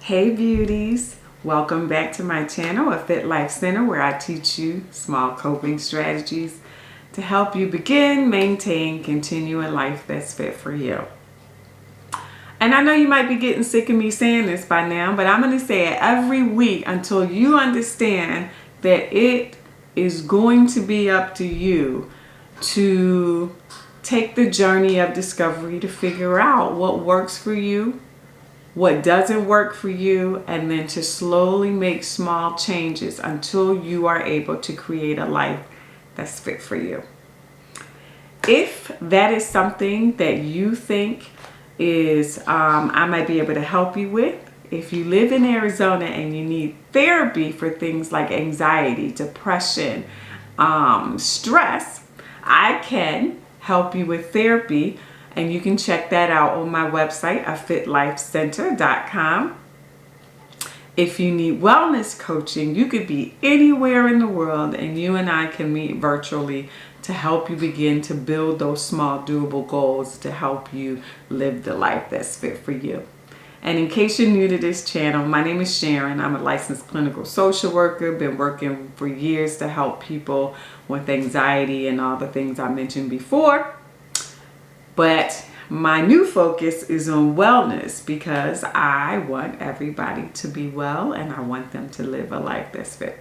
Hey beauties, welcome back to my channel, A Fit Life Center, where I teach you small coping strategies to help you begin, maintain, continue a life that's fit for you. And I know you might be getting sick of me saying this by now, but I'm going to say it every week until you understand that it is going to be up to you to take the journey of discovery to figure out what works for you, what doesn't work for you, and then to slowly make small changes until you are able to create a life that's fit for you. If that is something that you think is I might be able to help you with, if you live in Arizona and you need therapy for things like anxiety, depression, stress, I can help you with therapy. And you can check that out on my website, afitlifecenter.com. If you need wellness coaching, you could be anywhere in the world and you and I can meet virtually to help you begin to build those small doable goals to help you live the life that's fit for you. And in case you're new to this channel, my name is Sharon. I'm a licensed clinical social worker, been working for years to help people with anxiety and all the things I mentioned before. But my new focus is on wellness because I want everybody to be well and I want them to live a life that's fit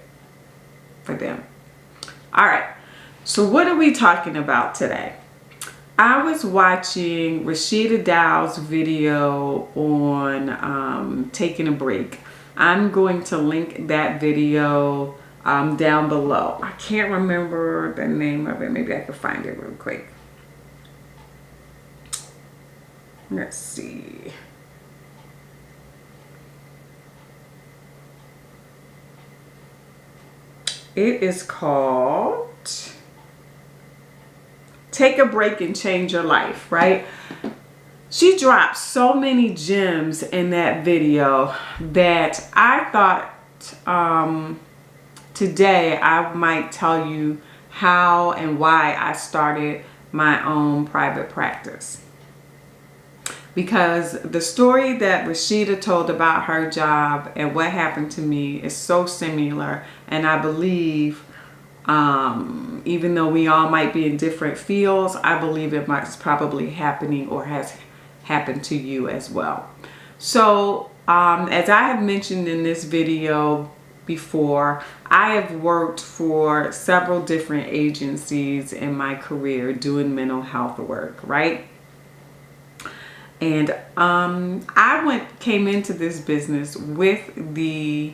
for them. All right, so what are we talking about today? I was watching Rashida Dow's video on taking a break. I'm going to link that video down below. I can't remember the name of it. Maybe I can find it real quick. Let's see. It is called Take a Break and Change Your Life, right? She dropped so many gems in that video that I thought today I might tell you how and why I started my own private practice. Because the story that Rashida told about her job and what happened to me is so similar. And I believe, even though we all might be in different fields, I believe it might probably happening or has happened to you as well. So as I have mentioned in this video before, I have worked for several different agencies in my career doing mental health work, right? And I came into this business with the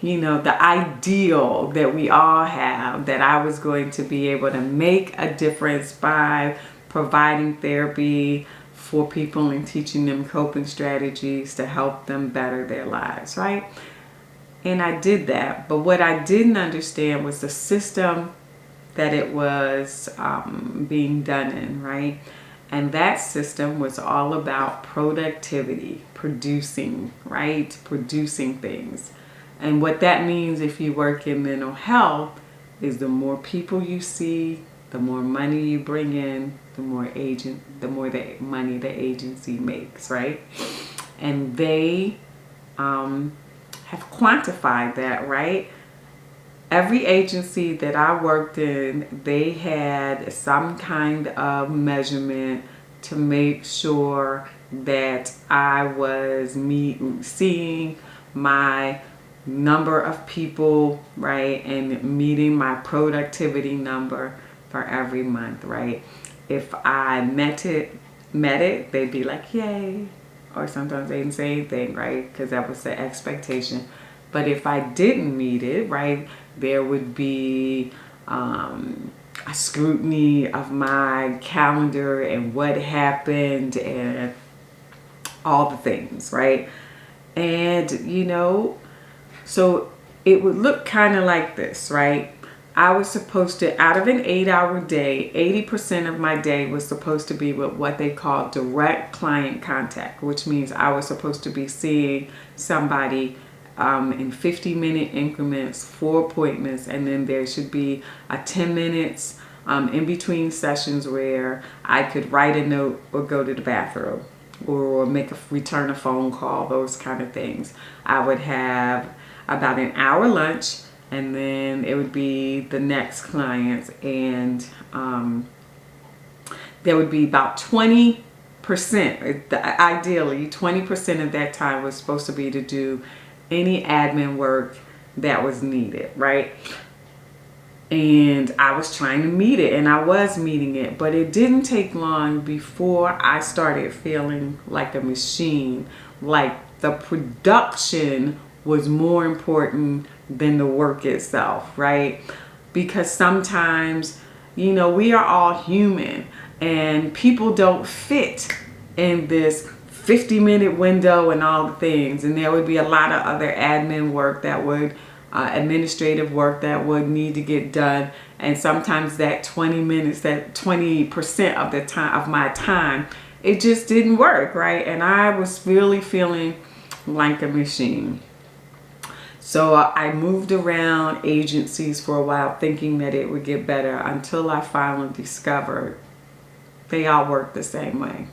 ideal that we all have, that I was going to be able to make a difference by providing therapy for people and teaching them coping strategies to help them better their lives, right? And I did that. But what I didn't understand was the system that it was being done in, right? And that system was all about productivity, producing, right? Producing things. And what that means if you work in mental health is the more people you see, the more money you bring in, the more the money the agency makes, right? And they have quantified that, right? Every agency that I worked in, they had some kind of measurement to make sure that I was seeing my number of people, right, and meeting my productivity number for every month, right? If I met it, they'd be like, yay. Or sometimes they didn't say anything, right? Because that was the expectation. But if I didn't meet it, right, there would be a scrutiny of my calendar and what happened and all the things, right? And, so it would look kind of like this, right? I was supposed to, out of an 8-hour day, 80% of my day was supposed to be with what they call direct client contact, which means I was supposed to be seeing somebody in 50-minute increments, 4 appointments, and then there should be a 10 minutes in between sessions where I could write a note or go to the bathroom, or return a phone call, those kind of things. I would have about an hour lunch, and then it would be the next clients, and there would be about 20%, ideally 20% of that time was supposed to be to do any admin work that was needed, right? And I was trying to meet it, and I was meeting it, but it didn't take long before I started feeling like a machine, like the production was more important than the work itself, right? Because sometimes, we are all human, and people don't fit in this 50-minute window and all the things. And there would be a lot of other admin work that would, administrative work that would need to get done. And sometimes that 20 minutes, that 20% of the time of my time, it just didn't work, right? And I was really feeling like a machine. So I moved around agencies for a while thinking that it would get better, until I finally discovered they all work the same way.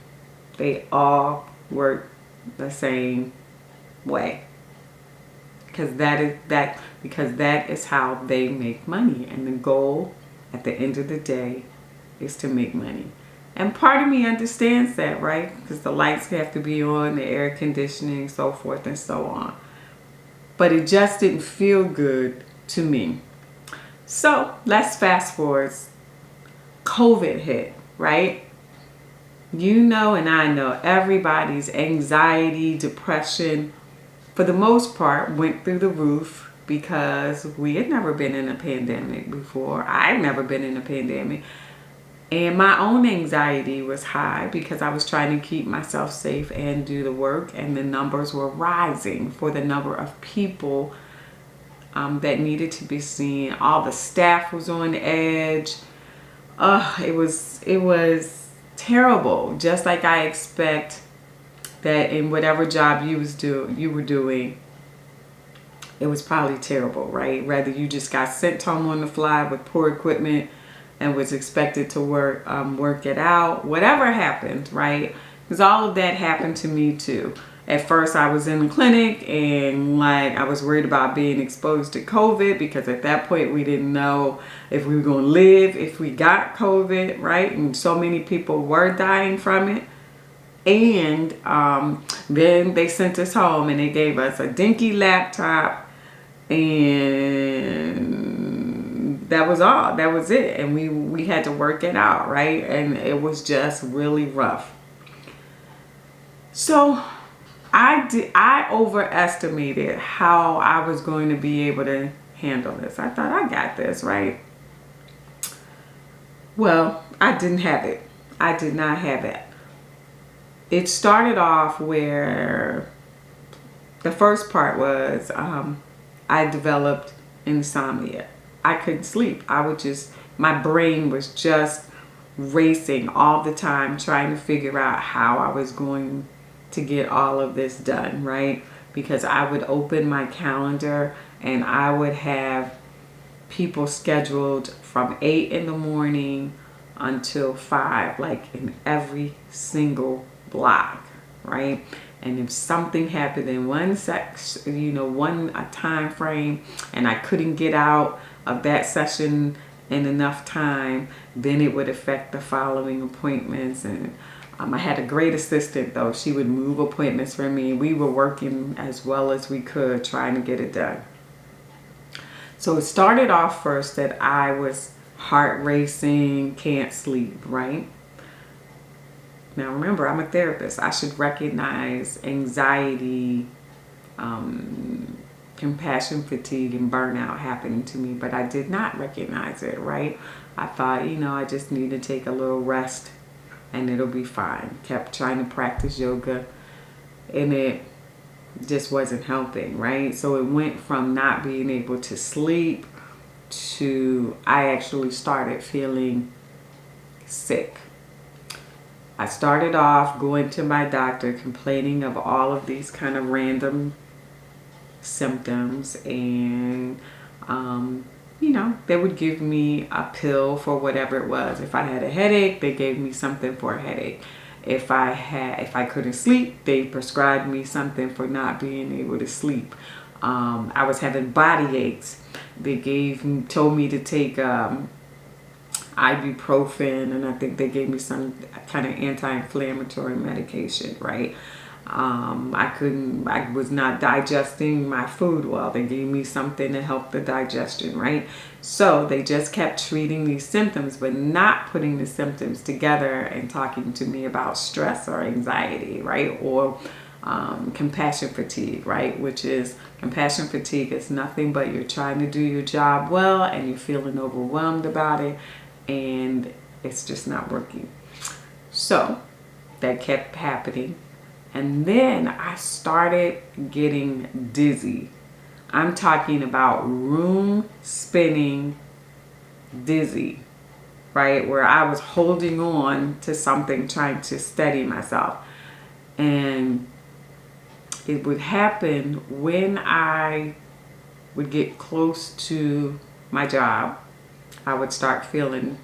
They all work the same way. Because that is how they make money. And the goal at the end of the day is to make money. And part of me understands that, right? Because the lights have to be on, the air conditioning, so forth and so on. But it just didn't feel good to me. So let's fast forward. COVID hit, right? And I know everybody's anxiety, depression, for the most part, went through the roof, because we had never been in a pandemic before. I'd never been in a pandemic. And my own anxiety was high because I was trying to keep myself safe and do the work, and the numbers were rising for the number of people that needed to be seen. All the staff was on edge. It was terrible. Just like I expect that in whatever job you were doing, it was probably terrible, right? Whether you just got sent home on the fly with poor equipment and was expected to work it out, whatever happened, right? Because all of that happened to me too. At first I was in the clinic, and I was worried about being exposed to COVID, because at that point we didn't know if we were going to live if we got COVID, right? And so many people were dying from it. And then they sent us home, and they gave us a dinky laptop, and that was all. That was it. And we had to work it out, right? And it was just really rough. So I overestimated how I was going to be able to handle this. I thought, I got this, right? Well, I didn't have it. I did not have it. It started off where the first part was I developed insomnia. I couldn't sleep. My brain was just racing all the time, trying to figure out how I was going to get all of this done, right? Because I would open my calendar and I would have people scheduled from 8 in the morning until 5, like in every single block, right? And if something happened in one time frame, and I couldn't get out of that session in enough time, then it would affect the following appointments. And I had a great assistant, though. She would move appointments for me. We were working as well as we could, trying to get it done. So it started off first that I was heart racing, can't sleep, right? Now remember, I'm a therapist. I should recognize anxiety, compassion fatigue, and burnout happening to me, but I did not recognize it, right? I thought, I just need to take a little rest and it'll be fine. Kept trying to practice yoga, and it just wasn't helping, right? So it went from not being able to sleep to I actually started feeling sick. I started off going to my doctor complaining of all of these kind of random symptoms, and they would give me a pill for whatever it was. If I had a headache, they gave me something for a headache. If I couldn't sleep, they prescribed me something for not being able to sleep. I was having body aches. They told me to take ibuprofen, and I think they gave me some kind of anti-inflammatory medication, right? I was not digesting my food well. They gave me something to help the digestion, right? So they just kept treating these symptoms, but not putting the symptoms together and talking to me about stress or anxiety, right? Or compassion fatigue, right? Which is, compassion fatigue is nothing but you're trying to do your job well and you're feeling overwhelmed about it, and it's just not working. So that kept happening. And then I started getting dizzy. I'm talking about room spinning dizzy, right? Where I was holding on to something, trying to steady myself. And it would happen when I would get close to my job. I would start feeling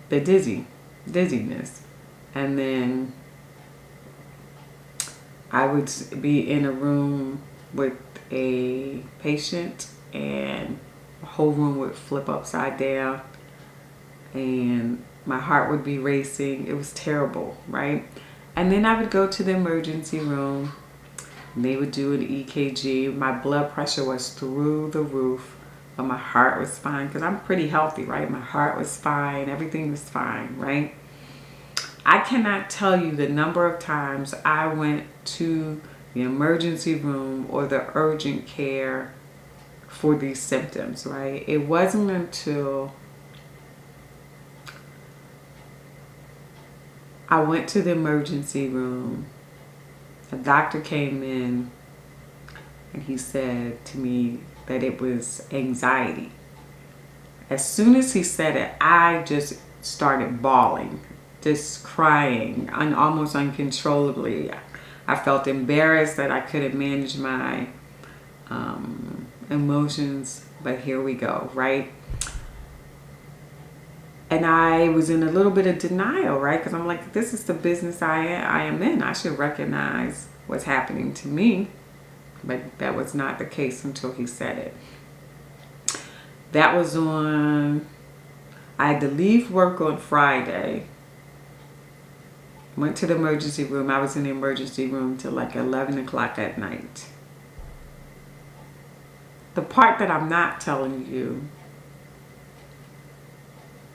the dizziness. And then I would be in a room with a patient and the whole room would flip upside down and my heart would be racing. It was terrible, right? And then I would go to the emergency room. They would do an EKG. My blood pressure was through the roof, but my heart was fine because I'm pretty healthy, right? My heart was fine. Everything was fine, right? I cannot tell you the number of times I went to the emergency room or the urgent care for these symptoms, right? It wasn't until I went to the emergency room, a doctor came in and he said to me that it was anxiety. As soon as he said it, I just started bawling, just crying, almost uncontrollably. I felt embarrassed that I couldn't manage my emotions, but here we go, right? And I was in a little bit of denial, right? Because I'm like, this is the business I am in. I should recognize what's happening to me. But that was not the case until he said it. That was on, I had to leave work on Friday. Went to the emergency room. I was in the emergency room till like 11 o'clock at night. The part that I'm not telling you,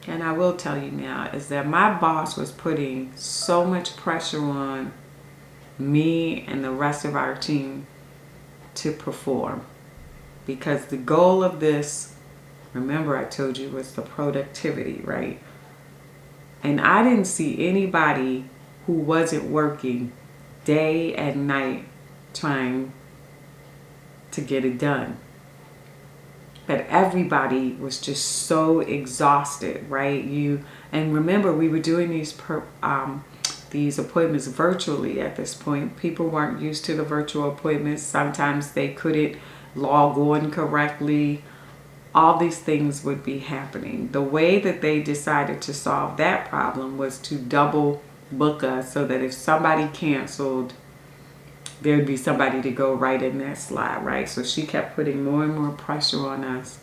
and I will tell you now, is that my boss was putting so much pressure on me and the rest of our team to perform. Because the goal of this, remember I told you, was the productivity, right? And I didn't see anybody who wasn't working day and night trying to get it done. But everybody was just so exhausted, right? And remember, we were doing these appointments virtually at this point. People weren't used to the virtual appointments. Sometimes they couldn't log on correctly. All these things would be happening. The way that they decided to solve that problem was to double book us so that if somebody canceled, there'd be somebody to go right in that slot, right? So she kept putting more and more pressure on us.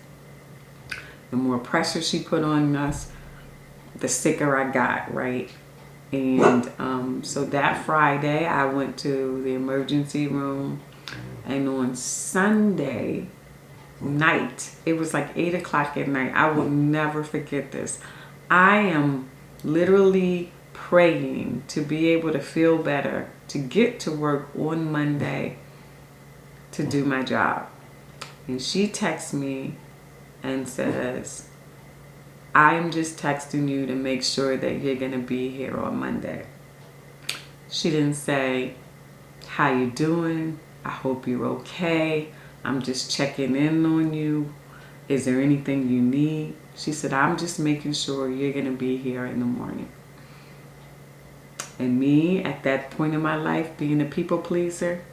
The more pressure she put on us, the sicker I got, right? And so that Friday, I went to the emergency room. And on Sunday night, it was like 8 o'clock at night. I will never forget this. I am literally praying to be able to feel better, to get to work on Monday to do my job. And she texts me and says, I'm just texting you to make sure that you're going to be here on Monday. She didn't say, how you doing? I hope you're okay. I'm just checking in on you. Is there anything you need? She said, I'm just making sure you're going to be here in the morning. And me, at that point in my life, being a people pleaser,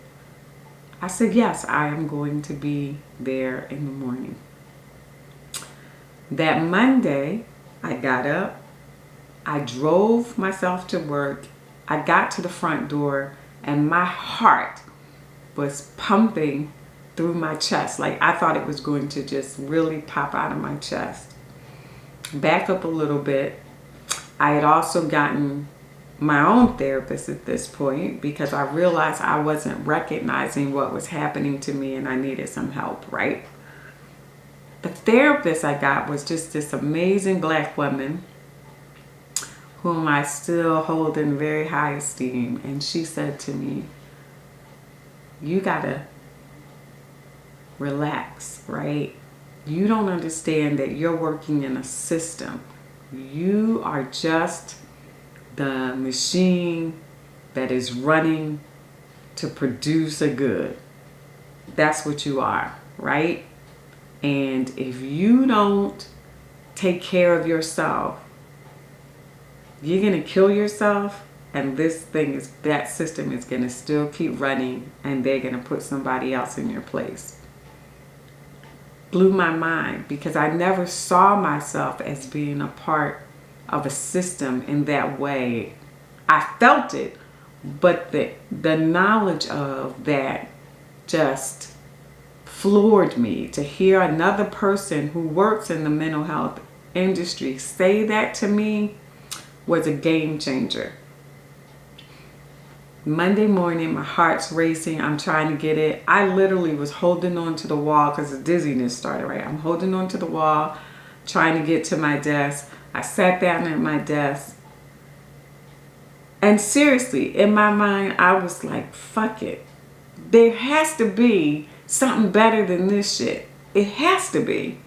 I said, yes, I am going to be there in the morning. That Monday, I got up, I drove myself to work I got to the front door and my heart was pumping through my chest. Like I thought it was going to just really pop out of my chest. Back up a little bit. I had also gotten my own therapist at this point because I realized I wasn't recognizing what was happening to me and I needed some help, right? The therapist I got was just this amazing Black woman whom I still hold in very high esteem. And she said to me, you gotta relax, right? You don't understand that you're working in a system. You are just the machine that is running to produce a good. That's what you are, right? And if you don't take care of yourself, you're going to kill yourself, and that system is going to still keep running, and they're going to put somebody else in your place. Blew my mind because I never saw myself as being a part of a system in that way. I felt it, but the knowledge of that just floored me. To hear another person who works in the mental health industry say that to me was a game changer. Monday morning, my heart's racing. I'm trying to get it. I literally was holding on to the wall because the dizziness started, right? I'm holding on to the wall, trying to get to my desk. I sat down at my desk. And seriously, in my mind, I was like, fuck it. There has to be something better than this shit. It has to be.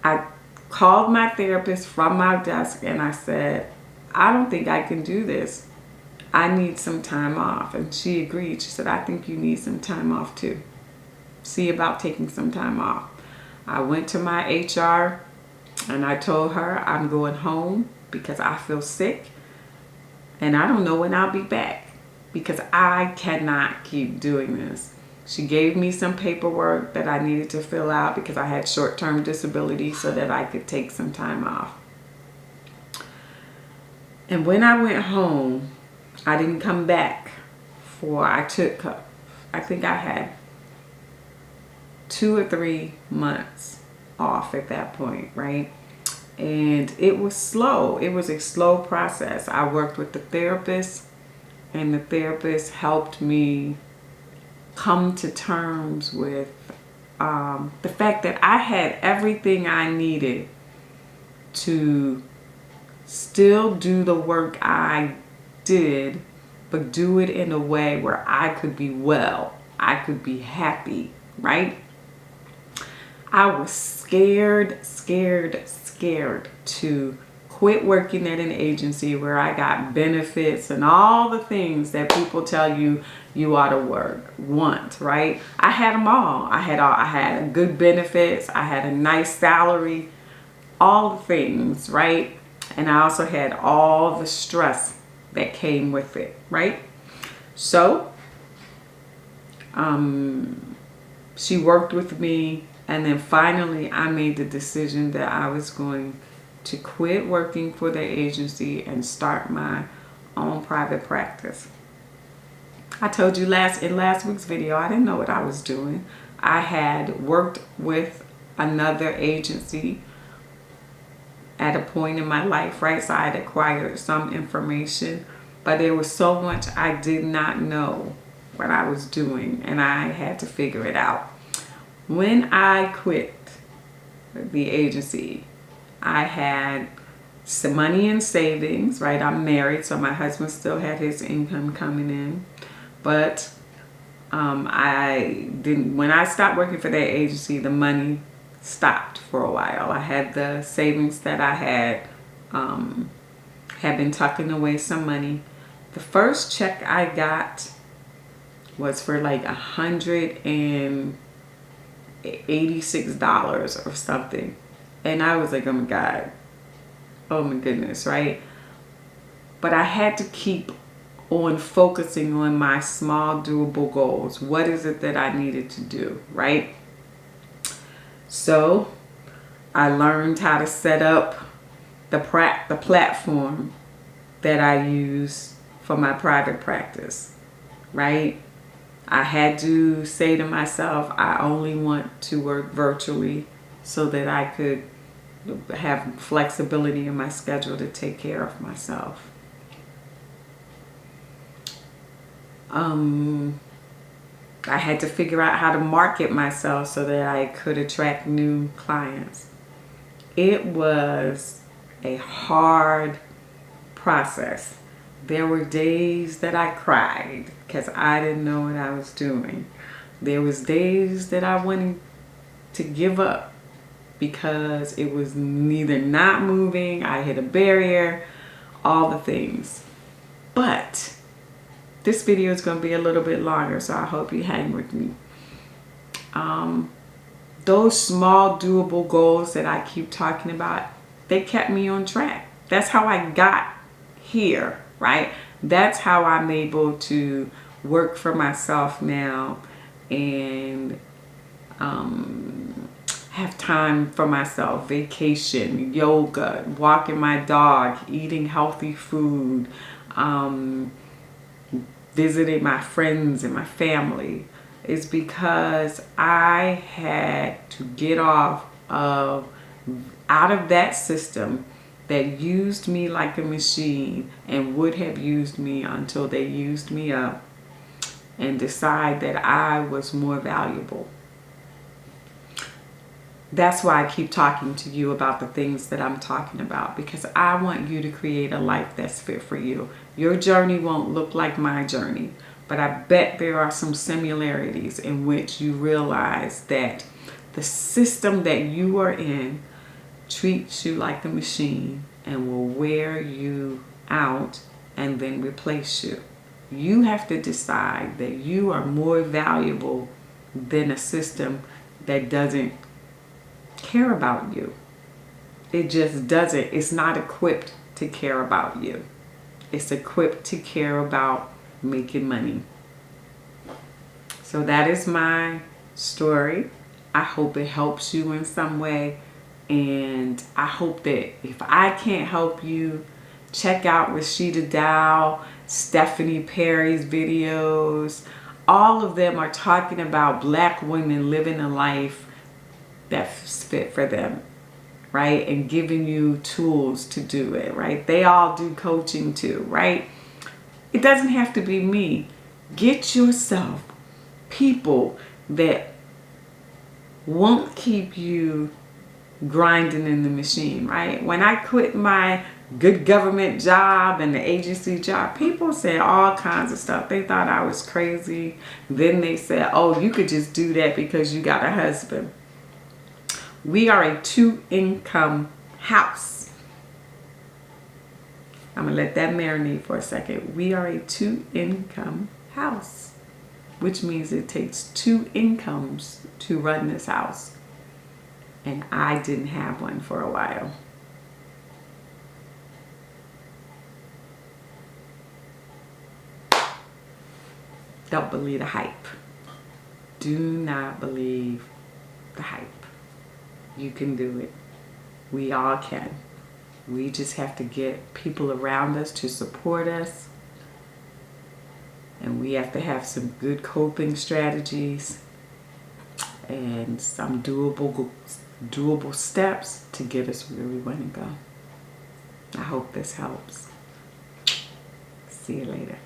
I called my therapist from my desk and I said, I don't think I can do this. I need some time off. And she agreed. She said, I think you need some time off too. See about taking some time off. I went to my HR and I told her I'm going home because I feel sick and I don't know when I'll be back because I cannot keep doing this. She gave me some paperwork that I needed to fill out because I had short-term disability so that I could take some time off. And when I went home, I didn't come back I think I had 2 or 3 months off at that point, right? And it was slow. It was a slow process. I worked with the therapist, and the therapist helped me come to terms with the fact that I had everything I needed to still do the work I did, but do it in a way where I could be well, I could be happy, right? I was scared to quit working at an agency where I got benefits and all the things that people tell you ought to want, right? I had them all. I had good benefits. I had a nice salary, all the things, right? And I also had all the stress that came with it, right? So, she worked with me, and then finally I made the decision that I was going to quit working for the agency and start my own private practice. I told you in last week's video, I didn't know what I was doing. I had worked with another agency at a point in my life, right? So I had acquired some information, but there was so much I did not know what I was doing, and I had to figure it out. When I quit the agency, I had some money in savings, right? I'm married, so my husband still had his income coming in, but when I stopped working for that agency, the money stopped for a while. I had the savings that I had been tucking away some money. The first check I got was for like $186 or something. And I was like, oh my God, oh my goodness, right? But I had to keep on focusing on my small doable goals. What is it that I needed to do, right? So I learned how to set up the platform that I use for my private practice, right? I had to say to myself, I only want to work virtually so that I could have flexibility in my schedule to take care of myself. I had to figure out how to market myself so that I could attract new clients. It was a hard process. There were days that I cried because I didn't know what I was doing. There was days that I wanted to give up because it was neither not moving, I hit a barrier, all the things. But this video is going to be a little bit longer, so I hope you hang with me. Those small doable goals that I keep talking about, they kept me on track. That's how I got here, right? That's how I'm able to work for myself now and have time for myself, vacation, yoga, walking my dog, eating healthy food, visiting my friends and my family, is because I had to get out of that system that used me like a machine and would have used me until they used me up, and decide that I was more valuable. That's why I keep talking to you about the things that I'm talking about, because I want you to create a life that's fit for you. Your journey won't look like my journey, but I bet there are some similarities in which you realize that the system that you are in treats you like a machine and will wear you out and then replace you. You have to decide that you are more valuable than a system that doesn't care about you. It just doesn't. It's not equipped to care about you. It's equipped to care about making money. So that is my story. I hope it helps you in some way. And I hope that if I can't help you, check out Rashida Dow, Stephanie Perry's videos. All of them are talking about Black women living a life that's fit for them, right? And giving you tools to do it, right? They all do coaching too, right? It doesn't have to be me. Get yourself people that won't keep you grinding in the machine, right? When I quit my good government job and the agency job, people said all kinds of stuff. They thought I was crazy. Then they said, oh, you could just do that because you got a husband. We are a 2-income house. I'm going to let that marinate for a second. We are a 2-income house, which means it takes 2 incomes to run this house. And I didn't have one for a while. Don't believe the hype. Do not believe the hype. You can do it. We all can. We just have to get people around us to support us. And we have to have some good coping strategies and some doable steps to get us where we want to go. I hope this helps. See you later.